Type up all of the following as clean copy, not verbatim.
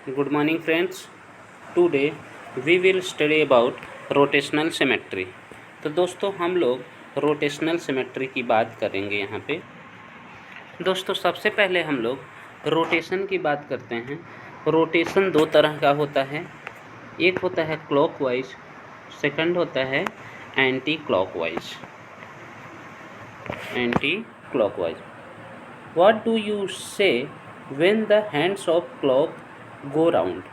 Good morning friends. Today we will study about rotational symmetry. तो दोस्तों हम लोग रोटेशनल सिमेट्री की बात करेंगे यहाँ पे। दोस्तों सबसे पहले हम लोग रोटेशन की बात करते हैं। रोटेशन दो तरह का होता है, एक होता है क्लॉकवाइज, सेकंड होता है anti clockwise. Anti clockwise. What do you say when the hands of clock go round?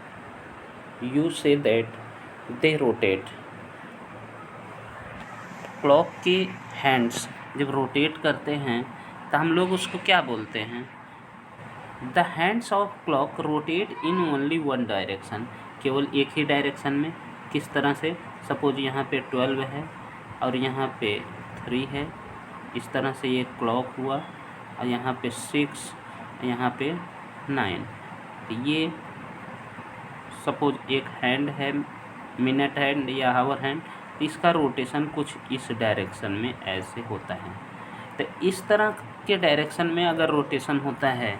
You say that they rotate. Clock की हैंड्स जब रोटेट करते हैं तो हम लोग उसको क्या बोलते हैं? The hands of clock rotate in only one direction, केवल एक ही डायरेक्शन में। किस तरह से? सपोज यहाँ पे 12 है और यहाँ पे 3 है, इस तरह से ये क्लॉक हुआ, और यहाँ पे 6, यहाँ पे 9। तो ये सपोज एक हैंड है, मिनट हैंड या हावर हैंड, इसका रोटेशन कुछ इस डायरेक्शन में ऐसे होता है। तो इस तरह के डायरेक्शन में अगर रोटेशन होता है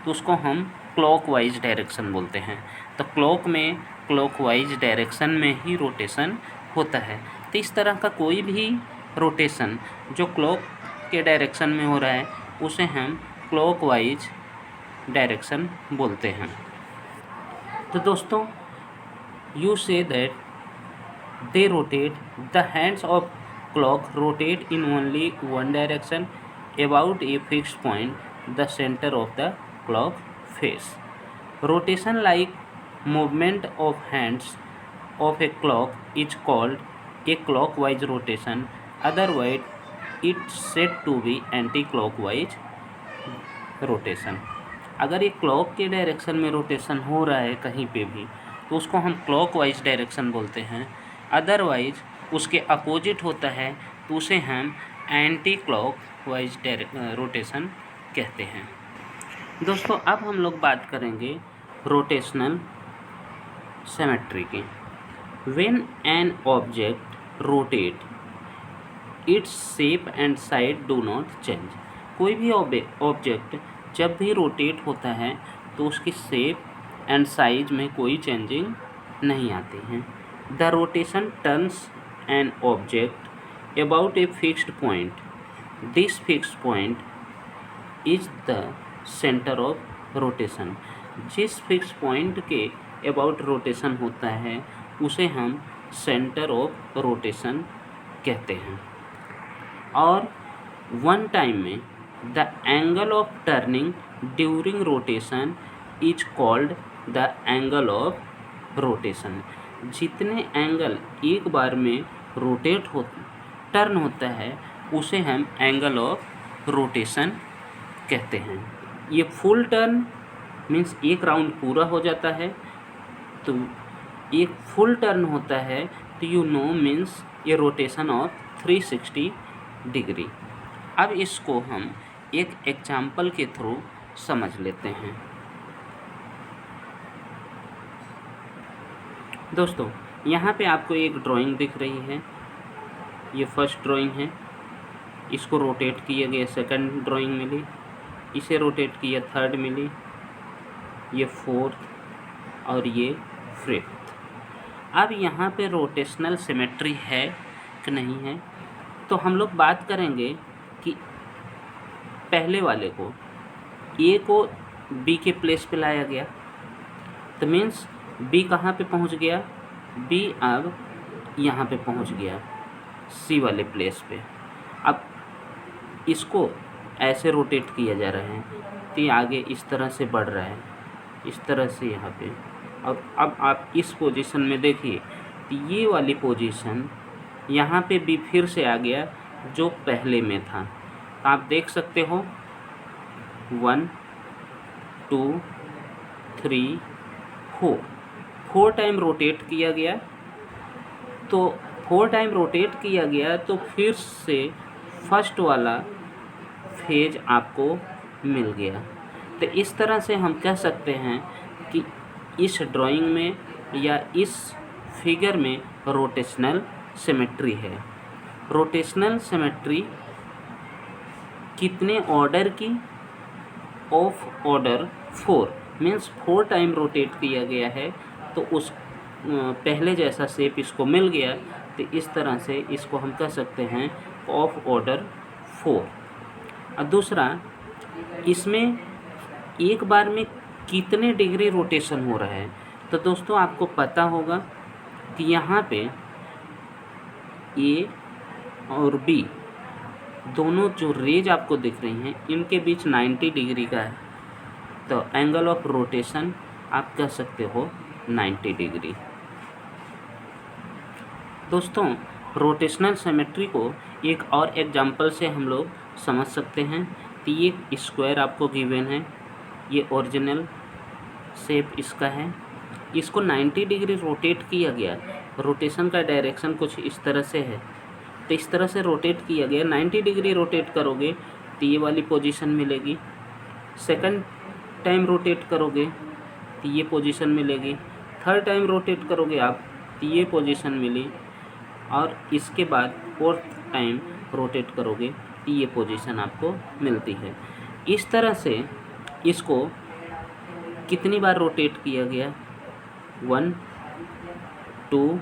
तो उसको हम क्लॉकवाइज डायरेक्शन बोलते हैं। तो क्लॉक में क्लॉकवाइज डायरेक्शन में ही रोटेशन होता है। तो इस तरह का कोई भी रोटेशन जो क्लॉक के डायरेक्शन में हो रहा है उसे हम क्लॉकवाइज डायरेक्शन बोलते हैं। तो दोस्तों you say that they rotate, the hands of clock rotate in only one direction about a fixed point, the center of the clock face. Rotation like movement of hands of a clock is called a clockwise rotation, otherwise it's said to be anti-clockwise rotation. अगर ये clock के direction में rotation हो रहा है कहीं पे भी तो उसको हम क्लॉकवाइज डायरेक्शन बोलते हैं, अदरवाइज उसके अपोजिट होता है तो उसे हम एंटी क्लॉकवाइज रोटेशन कहते हैं। दोस्तों अब हम लोग बात करेंगे रोटेशनल सिमेट्री की। When an object rotate its shape and side do not change. कोई भी ऑब्जेक्ट जब भी रोटेट होता है तो उसकी शेप एंड साइज में कोई चेंजिंग नहीं आती है। The rotation turns an object about a fixed point. This fixed point is the center of rotation. जिस fixed point के about rotation होता है उसे हम center of rotation कहते हैं। और one time में the angle of turning during rotation is called the angle of rotation. जितने एंगल एक बार में टर्न होता है उसे हम एंगल ऑफ रोटेशन कहते हैं। ये फुल टर्न मीन्स एक राउंड पूरा हो जाता है, तो एक फुल टर्न होता है तो यू नो मीन्स ये रोटेशन ऑफ 360 डिग्री। अब इसको हम एक एग्जाम्पल के थ्रू समझ लेते हैं। दोस्तों यहाँ पे आपको एक ड्राइंग दिख रही है, ये फर्स्ट ड्राइंग है, इसको रोटेट किया गया सेकंड ड्राइंग मिली, इसे रोटेट किया थर्ड मिली, ये फोर्थ और ये फिफ्थ। अब यहाँ पे रोटेशनल सिमेट्री है कि नहीं है तो हम लोग बात करेंगे कि पहले वाले को ए को बी के प्लेस पे लाया गया तो मीन्स बी कहाँ पे पहुँच गया? बी अब यहाँ पे पहुँच गया सी वाले प्लेस पे। अब इसको ऐसे रोटेट किया जा रहा है तो ये आगे इस तरह से बढ़ रहा है, इस तरह से यहाँ पे। और अब आप इस पोजीशन में देखिए तो ये वाली पोजीशन यहाँ पे बी फिर से आ गया जो पहले में था। तो आप देख सकते हो 1 2 3 4 टाइम रोटेट किया गया। तो 4 टाइम रोटेट किया गया तो फिर से फर्स्ट वाला फेज आपको मिल गया। तो इस तरह से हम कह सकते हैं कि इस ड्राइंग में या इस फिगर में रोटेशनल सिमेट्री है। रोटेशनल सिमेट्री कितने ऑर्डर की? Of order 4। Means 4 time rotate किया गया है तो उस पहले जैसा शेप इसको मिल गया, तो इस तरह से इसको हम कह सकते हैं ऑफ ऑर्डर 4। और दूसरा, इसमें एक बार में कितने डिग्री रोटेशन हो रहा है, तो दोस्तों आपको पता होगा कि यहाँ पे ए और बी दोनों जो रेज आपको दिख रही हैं इनके बीच 90 डिग्री का है, तो एंगल ऑफ रोटेशन आप कह सकते हो 90 डिग्री। दोस्तों रोटेशनल सिमेट्री को एक और एग्जांपल से हम लोग समझ सकते हैं। तो ये स्क्वायर आपको गिवन है, ये ओरिजिनल शेप इसका है, इसको 90 डिग्री रोटेट किया गया। रोटेशन का डायरेक्शन कुछ इस तरह से है, तो इस तरह से रोटेट किया गया। 90 डिग्री रोटेट करोगे तो ये वाली पोजीशन मिलेगी, सेकंड टाइम रोटेट करोगे तो ये पोजीशन मिलेगी, थर्ड टाइम रोटेट करोगे आप तो ये पोजीशन मिली, और इसके बाद फोर्थ टाइम रोटेट करोगे तो ये पोजीशन आपको मिलती है। इस तरह से इसको कितनी बार रोटेट किया गया, 1 2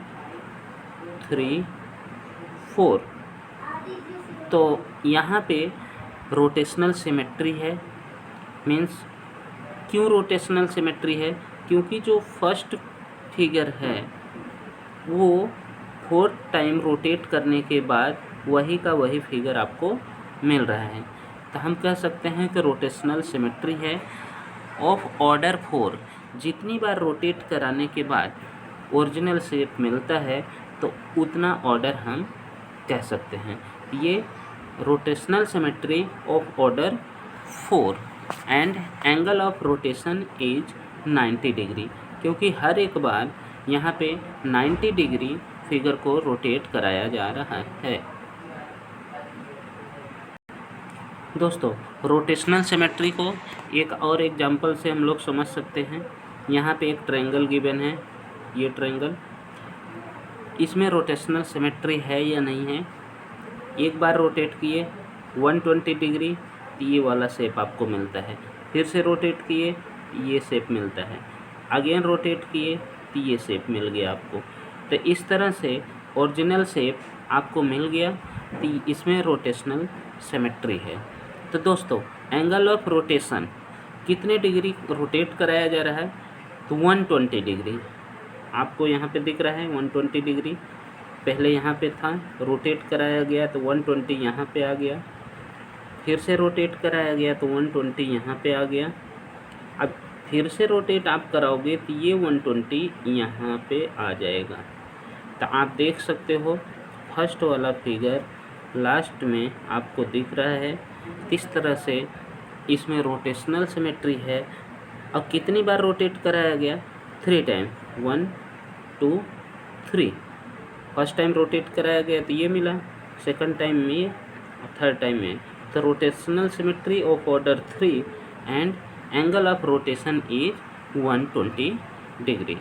3 4। तो यहाँ पे रोटेशनल सिमेट्री है। मीन्स क्यों रोटेशनल सिमेट्री है, क्योंकि जो फर्स्ट फिगर है वो 4 टाइम रोटेट करने के बाद वही का वही फिगर आपको मिल रहा है। तो हम कह सकते हैं कि रोटेशनल सिमेट्री है ऑफ ऑर्डर 4। जितनी बार रोटेट कराने के बाद ओरिजिनल शेप मिलता है तो उतना ऑर्डर हम कह सकते हैं। ये rotational symmetry of order 4 and angle of rotation is 90 degree, क्योंकि हर एक बार यहाँ पे 90 डिग्री फिगर को रोटेट कराया जा रहा है। दोस्तों रोटेशनल सिमेट्री को एक और एग्जांपल से हम लोग समझ सकते हैं। यहाँ पे एक ट्रायंगल गिवन है, ये ट्रायंगल, इसमें रोटेशनल सिमेट्री है या नहीं है। एक बार रोटेट किए 120 डिग्री तो ये वाला शेप आपको मिलता है, फिर से रोटेट किए ये शेप मिलता है, अगेन रोटेट किए तो ये शेप मिल गया आपको। तो इस तरह से ओरिजिनल शेप आपको मिल गया, तो इसमें रोटेशनल सिमेट्री है। तो दोस्तों एंगल ऑफ रोटेशन कितने डिग्री रोटेट कराया जा रहा है, तो 120 डिग्री आपको यहाँ पे दिख रहा है। 120 डिग्री पहले यहाँ पे था, रोटेट कराया गया तो 120 यहाँ पे आ गया, फिर से रोटेट कराया गया तो 120 यहाँ पे आ गया। अब फिर से रोटेट आप कराओगे तो ये 120 यहाँ पे आ जाएगा। तो आप देख सकते हो फर्स्ट वाला फिगर लास्ट में आपको दिख रहा है। इस तरह से इसमें रोटेशनल सिमेट्री है। अब कितनी बार रोटेट कराया गया, 3 टाइम, 1 2 3। फर्स्ट टाइम रोटेट कराया गया तो ये मिला, सेकंड टाइम में और थर्ड टाइम में। तो rotational symmetry of order 3 and angle of rotation is 120 degree.